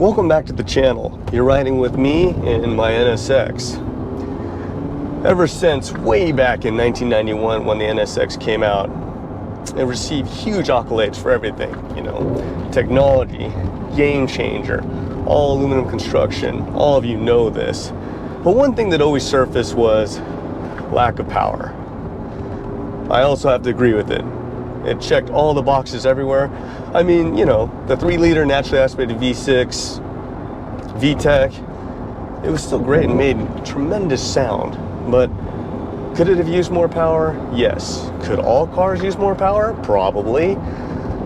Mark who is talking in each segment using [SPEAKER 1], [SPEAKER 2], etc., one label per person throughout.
[SPEAKER 1] Welcome back to the channel. You're riding with me in my NSX. Ever since way back in 1991 when the NSX came out, it received huge accolades for everything, you know, technology, game changer, all aluminum construction, all of you know this. But one thing that always surfaced was lack of power. I also have to agree with it. It checked all the boxes everywhere. I mean, you know, the 3-liter naturally aspirated V6, VTEC, it was still great and made tremendous sound. But could it have used more power? Yes. Could all cars use more power? Probably.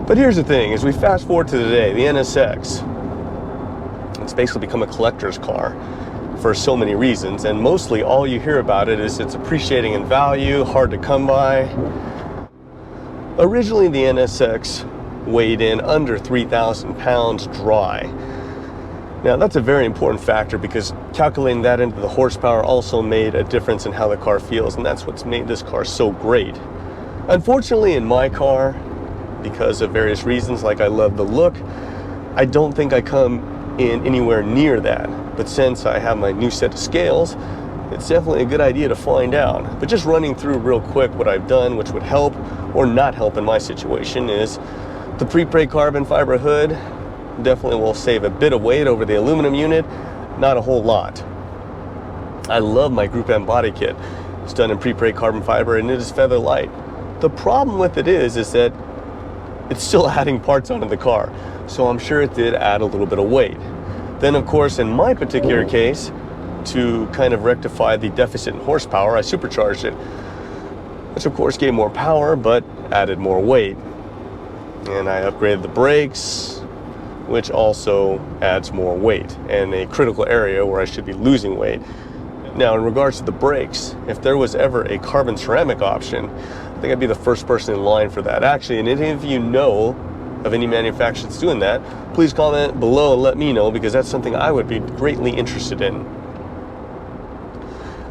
[SPEAKER 1] But here's the thing, as we fast forward to today, the NSX, it's basically become a collector's car for so many reasons, and mostly all you hear about it is it's appreciating in value, hard to come by. Originally, the NSX weighed in under 3,000 pounds dry. Now, that's a very important factor because calculating that into the horsepower also made a difference in how the car feels, and that's what's made this car so great. Unfortunately, in my car, because of various reasons, like I love the look, I don't think I come in anywhere near that. But since I have my new set of scales, it's definitely a good idea to find out. But just running through real quick what I've done, which would help or not help in my situation, is the prepreg carbon fiber hood definitely will save a bit of weight over the aluminum unit, not a whole lot. I love my Gruppe M body kit. It's done in prepreg carbon fiber and it is feather light. The problem with it is that it's still adding parts onto the car, so I'm sure it did add a little bit of weight. Then of course, in my particular case, to kind of rectify the deficit in horsepower, I supercharged it, which of course gave more power, but added more weight. And I upgraded the brakes, which also adds more weight, and a critical area where I should be losing weight. Now, in regards to the brakes, if there was ever a carbon ceramic option, I think I'd be the first person in line for that. Actually, and any of you know of any manufacturer that's doing that, please comment below and let me know, because that's something I would be greatly interested in.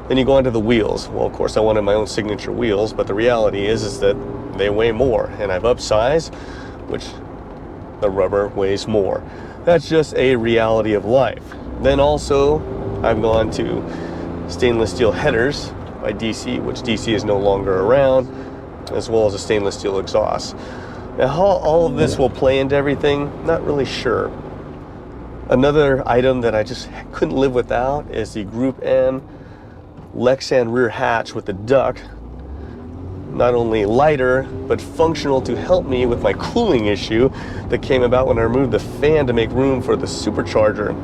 [SPEAKER 1] Then you go onto the wheels. Well, of course, I wanted my own signature wheels, but the reality is that they weigh more, and I've upsized, which the rubber weighs more. That's just a reality of life. Then also, I've gone to stainless steel headers by DC, which DC is no longer around, as well as a stainless steel exhaust. Now, how all of this will play into everything, not really sure. Another item that I just couldn't live without is the Gruppe M Lexan rear hatch with the duct. Not only lighter, but functional to help me with my cooling issue that came about when I removed the fan to make room for the supercharger.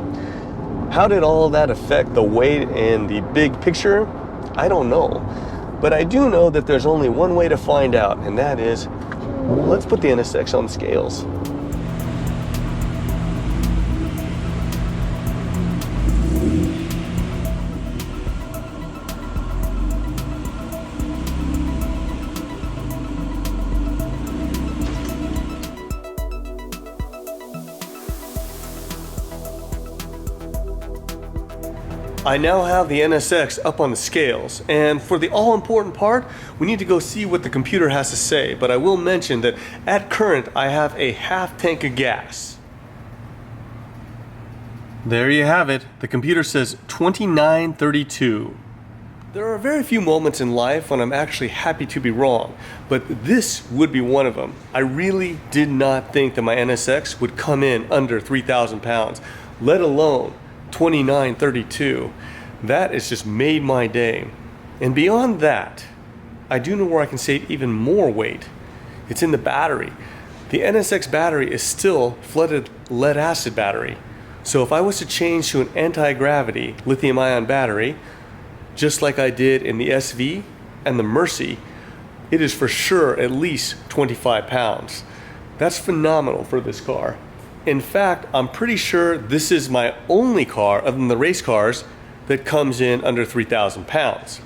[SPEAKER 1] How did all of that affect the weight and the big picture? I don't know. But I do know that there's only one way to find out, and that is, let's put the NSX on scales. I now have the NSX up on the scales, and for the all-important part, we need to go see what the computer has to say, but I will mention that at current, I have a half tank of gas. There you have it. The computer says 2932. There are very few moments in life when I'm actually happy to be wrong, but this would be one of them. I really did not think that my NSX would come in under 3,000 pounds, let alone 2932. That has just made my day. And beyond that, I do know where I can save even more weight. It's in the battery. The NSX battery is still flooded lead acid battery. So if I was to change to an anti-gravity lithium ion battery, just like I did in the SV and the Mercy, it is for sure at least 25 pounds. That's phenomenal for this car. In fact, I'm pretty sure this is my only car, other than the race cars, that comes in under 3,000 pounds.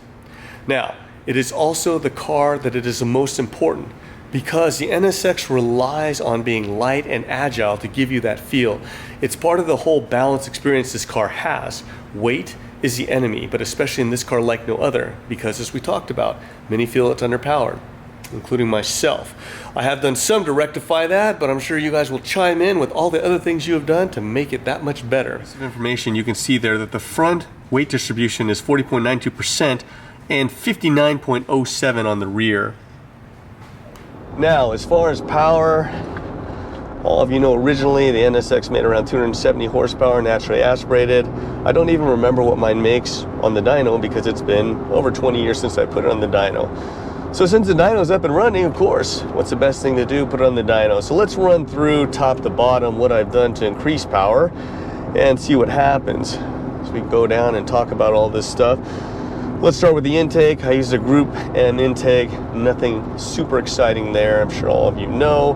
[SPEAKER 1] Now, it is also the car that it is the most important, because the NSX relies on being light and agile to give you that feel. It's part of the whole balance experience this car has. Weight is the enemy, but especially in this car like no other, because as we talked about, many feel it's underpowered. including myself. I have done some to rectify that, but I'm sure you guys will chime in with all the other things you have done to make it that much better. Some information, you can see there that the front weight distribution is 40.92% and 59.07 on the rear. Now, as far as power, all of you know originally the NSX made around 270 horsepower, naturally aspirated. I don't even remember what mine makes on the dyno because it's been over 20 years since I put it on the dyno. So since the dyno's up and running, of course, what's the best thing to do? Put it on the dyno. So let's run through top to bottom what I've done to increase power and see what happens. So we can go down and talk about all this stuff. Let's start with the intake. I used a Gruppe M intake, nothing super exciting there, I'm sure all of you know.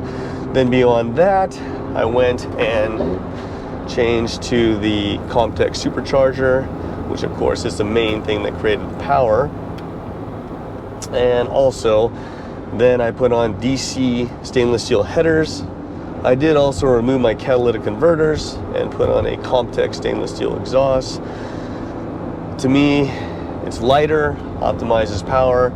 [SPEAKER 1] Then beyond that, I went and changed to the Comptech supercharger, which of course is the main thing that created the power. And also, then I put on DC stainless steel headers. I did also remove my catalytic converters and put on a Comptech stainless steel exhaust. To me, it's lighter, optimizes power.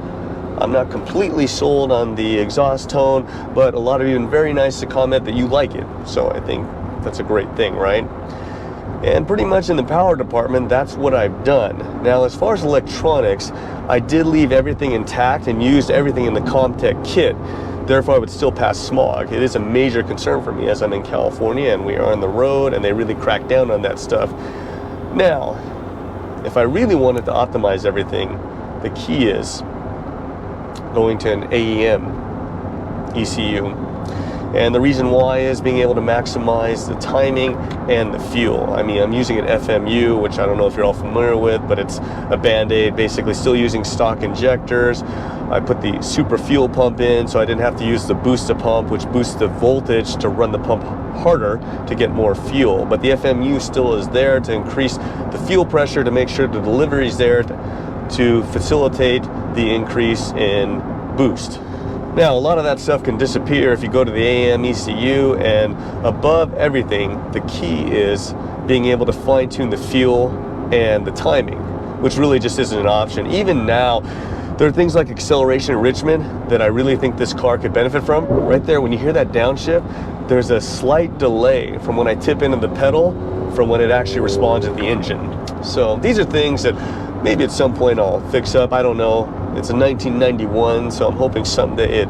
[SPEAKER 1] I'm not completely sold on the exhaust tone, but a lot of you have been very nice to comment that you like it. So I think that's a great thing, right? And pretty much in the power department, that's what I've done. Now, as far as electronics, I did leave everything intact and used everything in the Comptech kit. Therefore, I would still pass smog. It is a major concern for me as I'm in California and we are on the road and they really crack down on that stuff. Now, if I really wanted to optimize everything, the key is going to an AEM ECU. And the reason why is being able to maximize the timing and the fuel. I mean, I'm using an FMU, which I don't know if you're all familiar with, but it's a Band-Aid, basically still using stock injectors. I put the super fuel pump in, so I didn't have to use the booster pump, which boosts the voltage to run the pump harder to get more fuel. But the FMU still is there to increase the fuel pressure to make sure the delivery is there to facilitate the increase in boost. Now, a lot of that stuff can disappear if you go to the AM ECU, and above everything, the key is being able to fine-tune the fuel and the timing, which really just isn't an option. Even now, there are things like acceleration enrichment that I really think this car could benefit from. Right there, when you hear that downshift, there's a slight delay from when I tip into the pedal from when it actually responds at the engine. So these are things that maybe at some point I'll fix up, I don't know. It's a 1991, so I'm hoping someday it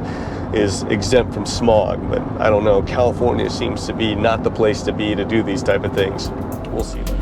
[SPEAKER 1] is exempt from smog, but I don't know. California seems to be not the place to be to do these type of things. We'll see though.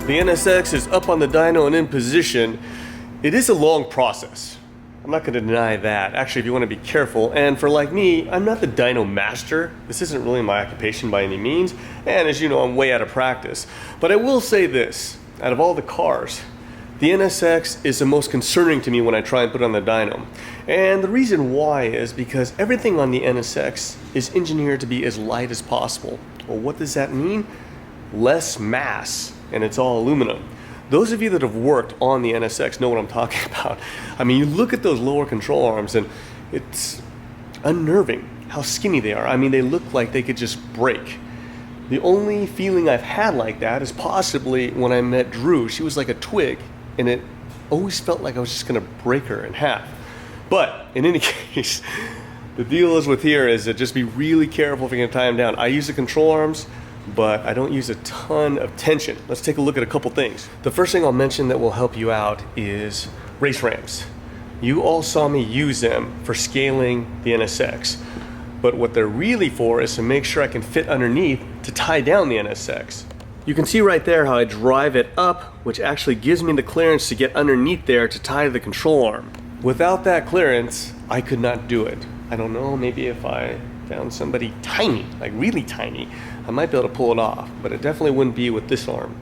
[SPEAKER 1] The NSX is up on the dyno and in position. It is a long process. I'm not going to deny that. Actually, if you want to be careful, and for like me, I'm not the dyno master. This isn't really my occupation by any means, and as you know, I'm way out of practice. But I will say this, out of all the cars, the NSX is the most concerning to me when I try and put it on the dyno. And the reason why is because everything on the NSX is engineered to be as light as possible. Well, what does that mean? Less mass, and it's all aluminum. Those of you that have worked on the NSX know what I'm talking about. I mean, you look at those lower control arms and it's unnerving how skinny they are. I mean, they look like they could just break. The only feeling I've had like that is possibly when I met Drew. She was like a twig, and it always felt like I was just gonna break her in half. But in any case, the deal is with here is that just be really careful if you're gonna tie them down. I use the control arms, but I don't use a ton of tension. Let's take a look at a couple things. The first thing I'll mention that will help you out is race ramps. you all saw me use them for scaling the NSX. But what they're really for is to make sure I can fit underneath to tie down the NSX. You can see right there how I drive it up, which actually gives me the clearance to get underneath there to tie the control arm. Without that clearance, I could not do it. I don't know, maybe if I found somebody tiny, like really tiny, I might be able to pull it off, but it definitely wouldn't be with this arm.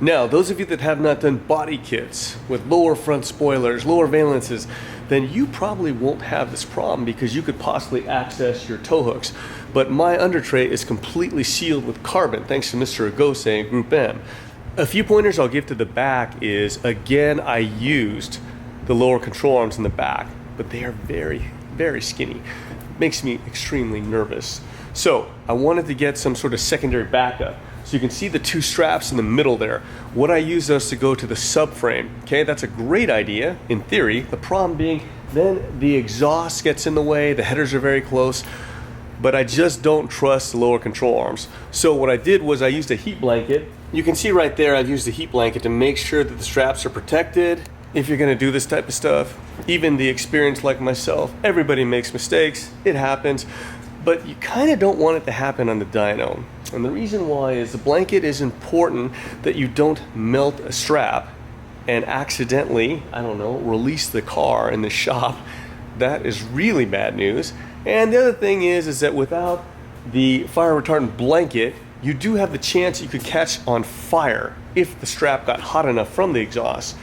[SPEAKER 1] Now, those of you that have not done body kits with lower front spoilers, lower valences, then you probably won't have this problem because you could possibly access your tow hooks. But my under tray is completely sealed with carbon thanks to Mr. Agose and Gruppe M. A few pointers I'll give to the back is, again, I used the lower control arms in the back, but they are very, very skinny. Makes me extremely nervous. So I wanted to get some sort of secondary backup. So you can see the two straps in the middle there. What I use those to go to the subframe. Okay, that's a great idea in theory. The problem being then the exhaust gets in the way, the headers are very close, but I just don't trust the lower control arms. So what I did was I used a heat blanket. You can see right there I've used a heat blanket to make sure that the straps are protected. If you're gonna do this type of stuff, even the experienced like myself, everybody makes mistakes, it happens, but you kind of don't want it to happen on the dyno. And the reason why is the blanket is important that you don't melt a strap and accidentally, I don't know, release the car in the shop. That is really bad news. And the other thing is that without the fire retardant blanket, you do have the chance you could catch on fire if the strap got hot enough from the exhaust,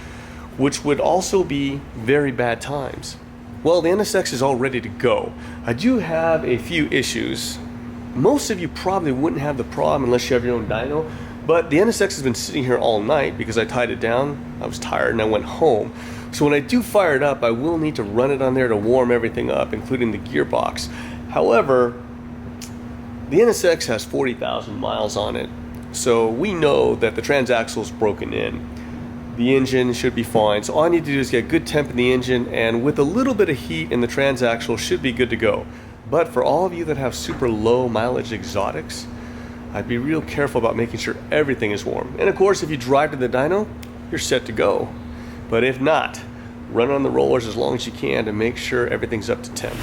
[SPEAKER 1] which would also be very bad times. Well, the NSX is all ready to go. I do have a few issues. Most of you probably wouldn't have the problem unless you have your own dyno, but the NSX has been sitting here all night because I tied it down. I was tired and I went home. So when I do fire it up, I will need to run it on there to warm everything up, including the gearbox. However, the NSX has 40,000 miles on it, so we know that the transaxle is broken in. The engine should be fine. So all I need to do is get good temp in the engine, and with a little bit of heat in the transaxle should be good to go. But for all of you that have super low mileage exotics, I'd be real careful about making sure everything is warm. And of course, if you drive to the dyno, you're set to go. But if not, run on the rollers as long as you can to make sure everything's up to temp.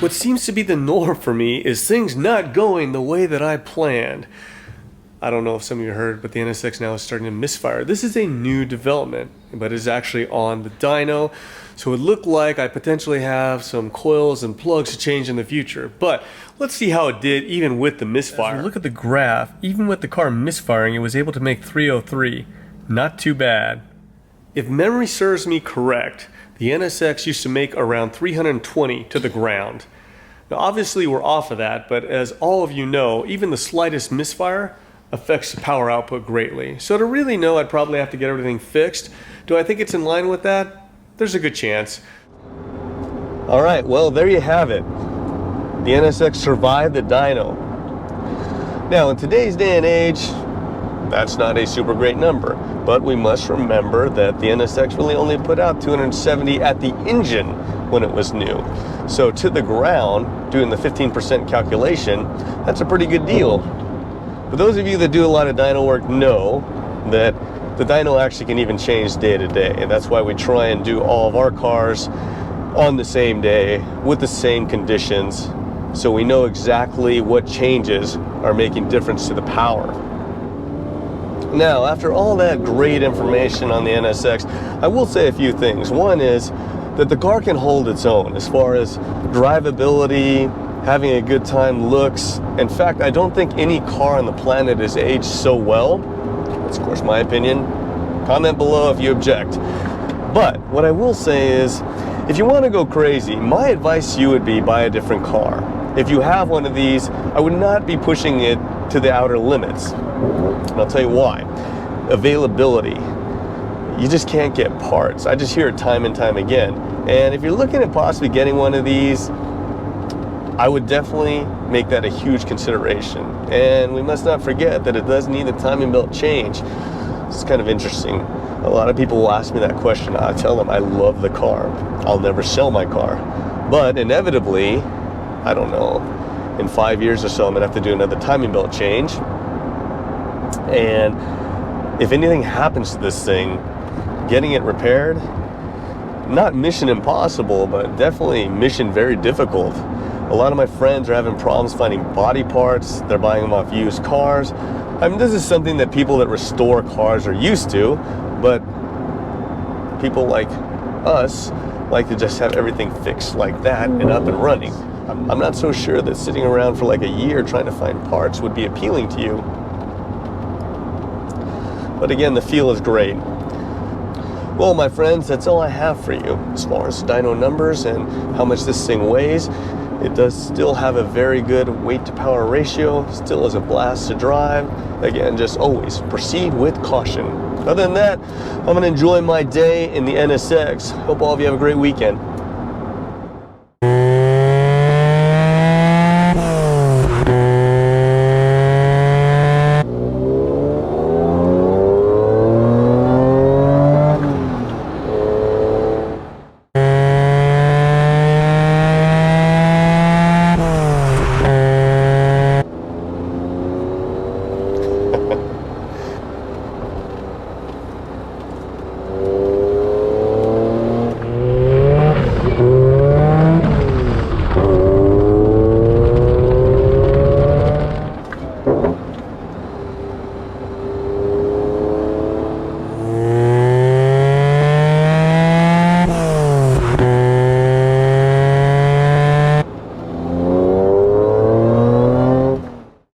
[SPEAKER 1] What seems to be the norm for me is things not going the way that I planned. I don't know if some of you heard, but the NSX now is starting to misfire. This is a new development, but it's actually on the dyno. So it looked like I potentially have some coils and plugs to change in the future. But let's see how it did even with the misfire. As we look at the graph, even with the car misfiring, it was able to make 303. Not too bad. If memory serves me correct, the NSX used to make around 320 to the ground. Now obviously we're off of that, but as all of you know, even the slightest misfire affects the power output greatly. So to really know, I'd probably have to get everything fixed. Do I think it's in line with that? There's a good chance. All right, well, there you have it. The NSX survived the dyno. Now, in today's day and age, that's not a super great number, but we must remember that the NSX really only put out 270 at the engine when it was new. So to the ground, doing the 15% calculation, that's a pretty good deal. For those of you that do a lot of dyno work know that the dyno actually can even change day to day, and that's why we try and do all of our cars on the same day with the same conditions, so we know exactly what changes are making difference to the power. Now, after all that great information on the NSX, I will say a few things. One is that the car can hold its own as far as drivability, having a good time, looks. In fact, I don't think any car on the planet has aged so well. That's of course my opinion. Comment below if you object. But what I will say is, if you want to go crazy, my advice to you would be buy a different car. If you have one of these, I would not be pushing it to the outer limits. And I'll tell you why. Availability. You just can't get parts. I just hear it time and time again. And if you're looking at possibly getting one of these, I would definitely make that a huge consideration. And we must not forget that it does need the timing belt change. It's kind of interesting. A lot of people will ask me that question. I tell them I love the car. I'll never sell my car. But inevitably, I don't know, in 5 years or so, I'm gonna have to do another timing belt change. And if anything happens to this thing, getting it repaired, not mission impossible, but definitely mission very difficult. A lot of my friends are having problems finding body parts. They're buying them off used cars. I mean, this is something that people that restore cars are used to, but people like us like to just have everything fixed like that and up and running. I'm not so sure that sitting around for like a year trying to find parts would be appealing to you. But again, the feel is great. Well, my friends, that's all I have for you as far as dyno numbers and how much this thing weighs. It does still have a very good weight to power ratio, still is a blast to drive. Again, just always proceed with caution. Other than that, I'm gonna enjoy my day in the NSX. Hope all of you have a great weekend.